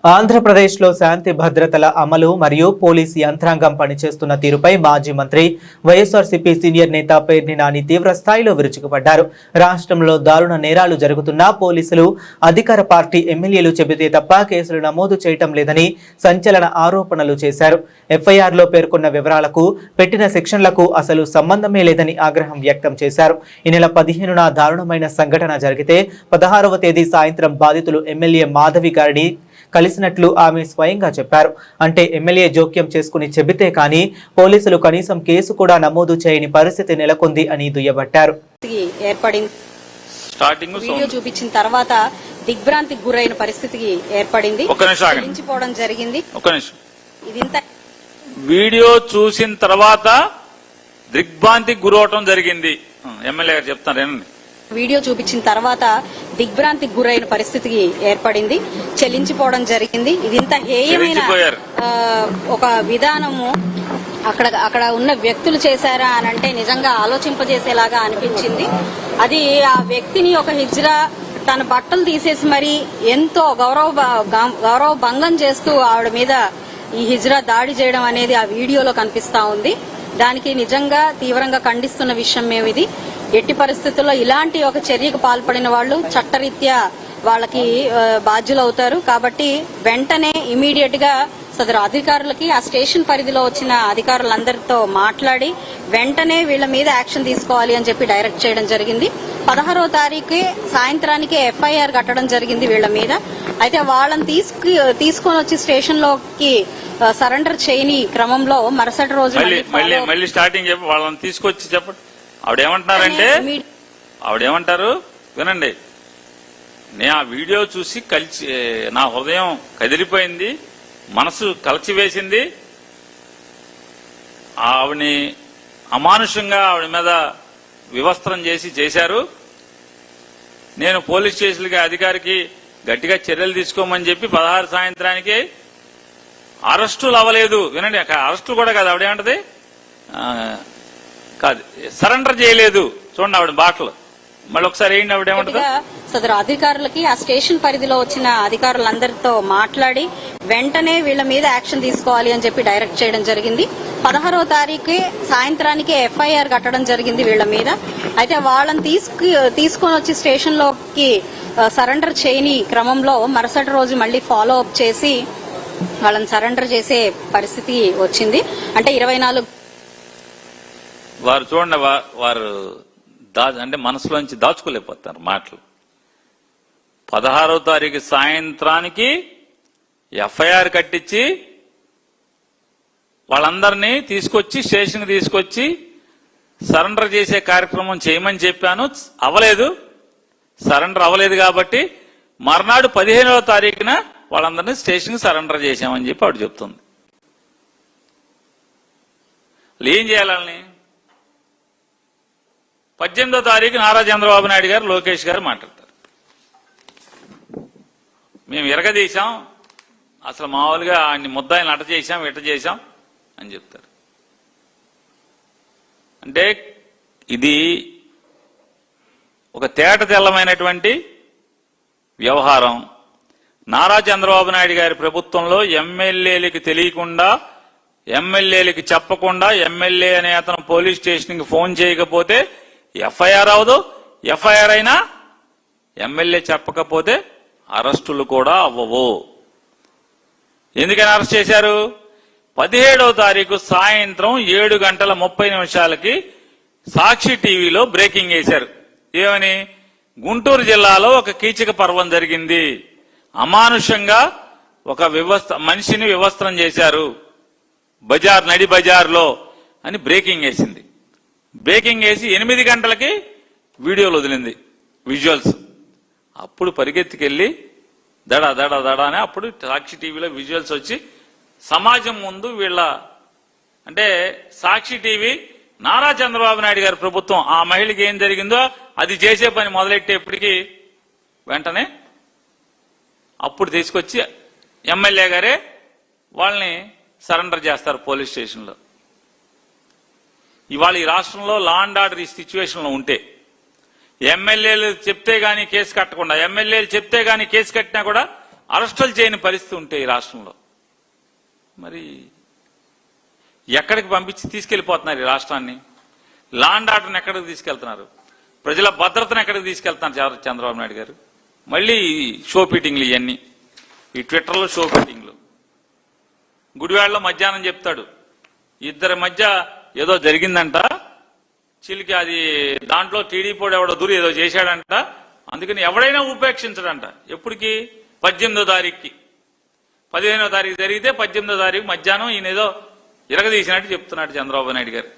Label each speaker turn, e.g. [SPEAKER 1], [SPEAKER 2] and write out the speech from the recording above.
[SPEAKER 1] ఆంధ్రప్రదేశ్లో శాంతి భద్రతల అమలు మరియు పోలీసు యంత్రాంగం పనిచేస్తున్న తీరుపై మాజీ మంత్రి వైఎస్ఆర్సీపీ సీనియర్ నేత పేర్ని నాని తీవ్ర స్థాయిలో విరుచుకుపడ్డారు. రాష్ట్రంలో దారుణ నేరాలు జరుగుతున్నా పోలీసులు అధికార పార్టీ ఎమ్మెల్యేలు చెబితే తప్ప కేసులు నమోదు చేయటం లేదని సంచలన ఆరోపణలు చేశారు. ఎఫ్ఐఆర్లో పేర్కొన్న వివరాలకు పెట్టిన సెక్షన్లకు అసలు సంబంధమే లేదని ఆగ్రహం వ్యక్తం చేశారు. ఈ నెల 15న దారుణమైన సంఘటన జరిగితే 16వ తేదీ సాయంత్రం బాధితులు ఎమ్మెల్యే మాధవి గారిని కలిసినట్లు ఆమె స్వయంగా చెప్పారు. అంటే ఎమ్మెల్యే జోక్యం చేసుకుని చెబితే కానీ పోలీసులు కనీసం కేసు కూడా నమోదు చేయని పరిస్థితి నెలకొంది అని దుయ్యబట్టారు.
[SPEAKER 2] వీడియో చూపించిన తర్వాత దిగ్భ్రాంతికి గురైన పరిస్థితికి ఏర్పడింది. జరిగింది.
[SPEAKER 3] వీడియో చూసిన తర్వాత దిగ్భ్రాంతికి గురవటం జరిగింది. ఎమ్మెల్యే గారు చెప్తారు.
[SPEAKER 2] వీడియో చూపించిన తర్వాత దిగ్భ్రాంతికి గురైన పరిస్థితికి ఏర్పడింది. చెల్లించిపోవడం జరిగింది. ఇది ఇంత హేయమైన ఒక విధానము అక్కడ ఉన్న వ్యక్తులు చేశారా అని అంటే నిజంగా ఆలోచింపజేసేలాగా అనిపించింది. అది ఆ వ్యక్తిని ఒక హిజ్రా తన బట్టలు తీసేసి మరి ఎంతో గౌరవ భంగం చేస్తూ ఆవిడ మీద ఈ హిజ్రా దాడి చేయడం అనేది ఆ వీడియోలో కనిపిస్తా ఉంది. దానికి నిజంగా తీవ్రంగా ఖండిస్తున్న విషయం మేము ఇది. ఎట్టి పరిస్థితుల్లో ఇలాంటి ఒక చర్యకు పాల్పడిన వాళ్ళు చట్టరీత్యా వాళ్ళకి బాధ్యులవుతారు. కాబట్టి వెంటనే ఇమీడియట్ గా సదరు అధికారులకి ఆ స్టేషన్ పరిధిలో వచ్చిన అధికారులందరితో మాట్లాడి వెంటనే వీళ్ల మీద యాక్షన్ తీసుకోవాలి అని చెప్పి డైరెక్ట్ చేయడం జరిగింది. 16వ తారీఖు సాయంత్రానికి ఎఫ్ఐఆర్ కట్టడం జరిగింది వీళ్ల మీద. అయితే వాళ్ళని తీసుకొని వచ్చి స్టేషన్ లోకి సరెండర్ చేయని క్రమంలో మరుసటి రోజు
[SPEAKER 3] మళ్ళీ స్టార్టింగ్ చెప్పి వాళ్ళని తీసుకొచ్చి చెప్పండి. ఆవిడేమంటారు వినండి. నేను ఆ వీడియో చూసి నా హృదయం కదిలిపోయింది, మనసు కలిచివేసింది. ఆవిడని అమానుషంగా ఆవిడ మీద వివస్త్రం చేశారు. నేను పోలీస్ స్టేషన్కి అధికారికి గట్టిగా చర్యలు తీసుకోమని చెప్పి 16 సాయంత్రానికి అరెస్టులు అవ్వలేదు. వినండి, అరెస్టులు కూడా కాదు, ఆవిడేమంటది కాదు సరెండర్ చేయలేదు. చూడండి ఆవిడ బాటలు మళ్ళీ ఒకసారి ఏంటి ఆవిడేమంటది.
[SPEAKER 2] సదరు అధికారులకి ఆ స్టేషన్ పరిధిలో వచ్చిన అధికారులందరితో మాట్లాడి వెంటనే వీళ్ల మీద యాక్షన్ తీసుకోవాలి అని చెప్పి డైరెక్ట్ చేయడం జరిగింది. 16వ తారీఖు సాయంత్రానికి ఎఫ్ఐఆర్ కట్టడం జరిగింది వీళ్ల మీద. అయితే వాళ్ళని తీసుకొని వచ్చి స్టేషన్ లోకి సరెండర్ చేయని క్రమంలో మరుసటి రోజు మళ్లీ ఫాలో అప్ చేసి వాళ్ళని సరెండర్ చేసే పరిస్థితి వచ్చింది. అంటే 24
[SPEAKER 3] వారు చూడండి, వారు అంటే మనసులోంచి దాచుకోలేకపోతారు మాటలు. 16వ తారీఖు సాయంత్రానికి ఎఫ్ఐఆర్ కట్టించి వాళ్ళందరినీ తీసుకొచ్చి స్టేషన్కి తీసుకొచ్చి సరెండర్ చేసే కార్యక్రమం చేయమని చెప్పాను. అవ్వలేదు, సరెండర్ అవ్వలేదు. కాబట్టి మర్నాడు 15వ తారీఖున వాళ్ళందరినీ స్టేషన్కి సరెండర్ చేశామని చెప్పి ఆవిడ చెప్తుంది. ఏం చేయాలని 18వ తారీఖు నారా చంద్రబాబు నాయుడు గారు లోకేష్ గారు మాట్లాడతారు. మేము ఎరగదీశాం, అసలు మామూలుగా ఆయన్ని ముద్దాయిని అట చేశాం ఇట చేశాం అని చెప్తారు. అంటే ఇది ఒక తేట తెల్లమైనటువంటి వ్యవహారం. నారా చంద్రబాబు నాయుడు గారి ప్రభుత్వంలో ఎమ్మెల్యేలకి తెలియకుండా, ఎమ్మెల్యేలకి చెప్పకుండా, ఎమ్మెల్యే అనే అతను పోలీస్ స్టేషన్కి ఫోన్ చేయకపోతే ఎఫ్ఐఆర్ అవదు. ఎఫ్ఐఆర్ అయినా ఎమ్మెల్యే చెప్పకపోతే అరెస్టులు కూడా అవ్వవు. ఎందుకని అరెస్ట్ చేశారు? 17వ తారీఖు సాయంత్రం 7:30 సాక్షి టీవీలో బ్రేకింగ్ వేశారు. ఏమని? గుంటూరు జిల్లాలో ఒక కీచక పర్వం జరిగింది, అమానుషంగా ఒక మనిషిని వివస్త్రం చేశారు నడి బజార్లో అని బ్రేకింగ్ వేసింది. బ్రేకింగ్ వేసి 8 గంటలకి వీడియోలు వదిలింది, విజువల్స్. అప్పుడు పరిగెత్తుకెళ్లి దడా దడా దడా అని అప్పుడు సాక్షి టీవీలో విజువల్స్ వచ్చి సమాజం ముందు అంటే సాక్షి టీవీ నారా చంద్రబాబు నాయుడు గారి ప్రభుత్వం ఆ మహిళకి ఏం జరిగిందో అది చేసే పని మొదలెట్టేప్పటికీ వెంటనే అప్పుడు తీసుకొచ్చి ఎమ్మెల్యే గారే వాళ్ళని సరెండర్ చేస్తారు పోలీస్ స్టేషన్లో. ఇవాళ ఈ రాష్ట్రంలో లా అండ్ ఆర్డర్ ఈ సిచ్యువేషన్లో ఉంటే ఎమ్మెల్యేలు చెప్తే గానీ కేసు కట్టకుండా, ఎమ్మెల్యేలు చెప్తే గానీ కేసు కట్టినా కూడా అరెస్టులు చేయని పరిస్థితి ఉంటే ఈ రాష్ట్రంలో మరి ఎక్కడికి పంపించి తీసుకెళ్లిపోతున్నారు ఈ రాష్ట్రాన్ని? లాండ్ ఆర్డర్ని ఎక్కడికి తీసుకెళ్తున్నారు? ప్రజల భద్రతను ఎక్కడికి తీసుకెళ్తున్నారు చంద్రబాబు నాయుడు గారు? మళ్ళీ షో ఫీటింగ్లు ఇవన్నీ, ఈ ట్విట్టర్లో షో ఫీటింగ్లు. గుడివాడలో మధ్యాహ్నం చెప్తాడు ఇద్దరి మధ్య ఏదో జరిగిందంట, చిలికి అది దాంట్లో టీడీపీ ఎవడో దూరి ఏదో చేశాడంట, అందుకని ఎవడైనా ఉపేక్షించడంట. ఎప్పటికి? 18వ తారీఖుకి. 15వ తారీఖు జరిగితే 18వ తారీఖు మధ్యాహ్నం ఈయన ఏదో ఇరగదీసినట్టు చెప్తున్నాడు చంద్రబాబు నాయుడు గారు.